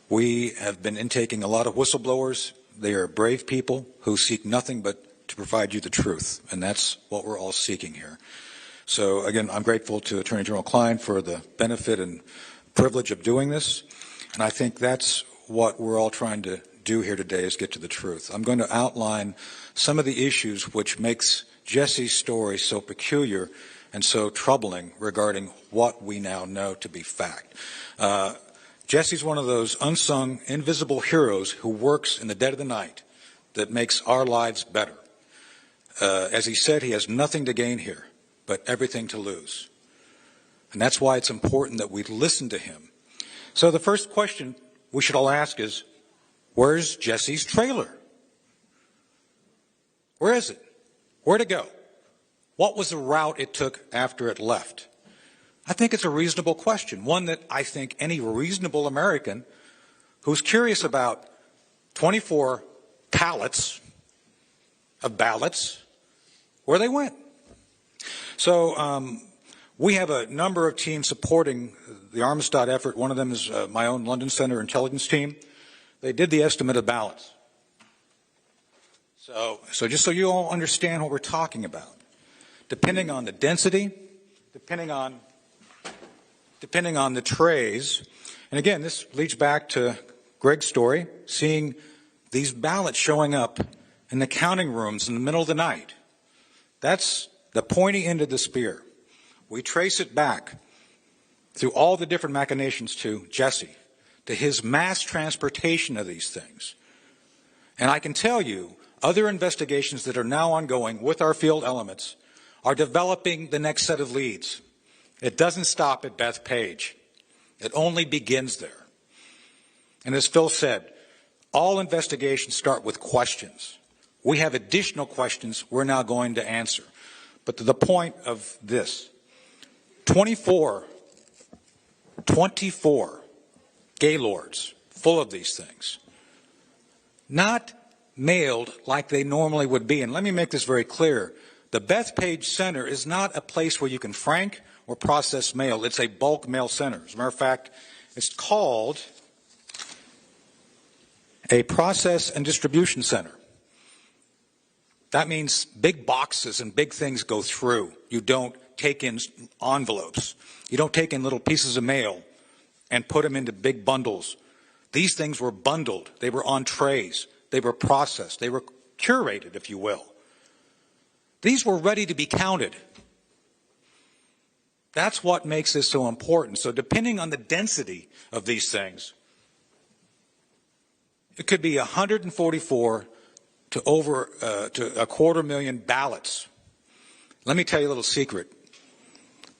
We have been intaking a lot of whistleblowers. They are brave people who seek nothing but to provide you the truth, and that's what we're all seeking here. So again, I'm grateful to Attorney General Klein for the benefit and privilege of doing this, and I think that's what we're all trying to do here today, is get to the truth. I'm going to outline some of the issues which makes Jesse's story so peculiar and so troubling regarding what we now know to be fact. Jesse's one of those unsung, invisible heroes who works in the dead of the night that makes our lives better. As he said, he has nothing to gain here, but everything to lose. And that's why it's important that we listen to him. So the first question we should all ask is, where's Jesse's trailer? Where is it? Where'd it go? What was the route it took after it left? I think it's a reasonable question, one that I think any reasonable American who's curious about 24 pallets of ballots, where they went. So we have a number of teams supporting the Armistad effort. One of them is my own London Center intelligence team. They did the estimate of ballots. So just so you all understand what we're talking about, depending on the density, depending on the trays, and again, this leads back to Greg's story, seeing these ballots showing up in the counting rooms in the middle of the night. That's the pointy end of the spear. We trace it back through all the different machinations to Jesse, to his mass transportation of these things. And I can tell you, other investigations that are now ongoing with our field elements are developing the next set of leads. It doesn't stop at Bethpage. It only begins there. And as Phil said, all investigations start with questions. We have additional questions we're now going to answer. But to the point of this, 24 Gaylords full of these things, not mailed like they normally would be. And let me make this very clear. The Bethpage Center is not a place where you can frank or process mail. It's a bulk mail center. As a matter of fact, it's called a process and distribution center. That means big boxes and big things go through. You don't take in envelopes. You don't take in little pieces of mail and put them into big bundles. These things were bundled. They were on trays. They were processed. They were curated, if you will. These were ready to be counted. That's what makes this so important. So depending on the density of these things, it could be 144 to over to 250,000 ballots. Let me tell you a little secret.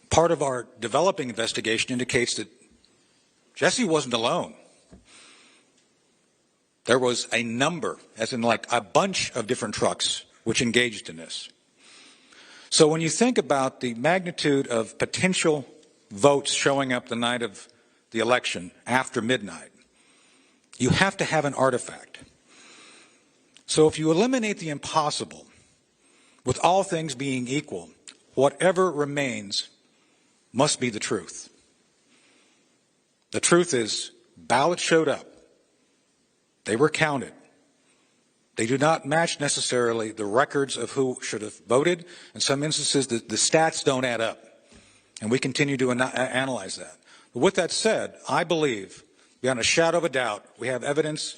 Part of our developing investigation indicates that Jesse wasn't alone. There was a number, as in like a bunch of different trucks, which engaged in this. So when you think about the magnitude of potential votes showing up the night of the election after midnight, you have to have an artifact. So if you eliminate the impossible, with all things being equal, whatever remains must be the truth. The truth is, ballots showed up. They were counted. They do not match necessarily the records of who should have voted. In some instances, the stats don't add up. And we continue to analyze that. But with that said, I believe, beyond a shadow of a doubt, we have evidence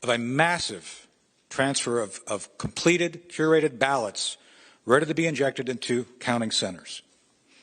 of a massive transfer of completed, curated ballots ready to be injected into counting centers.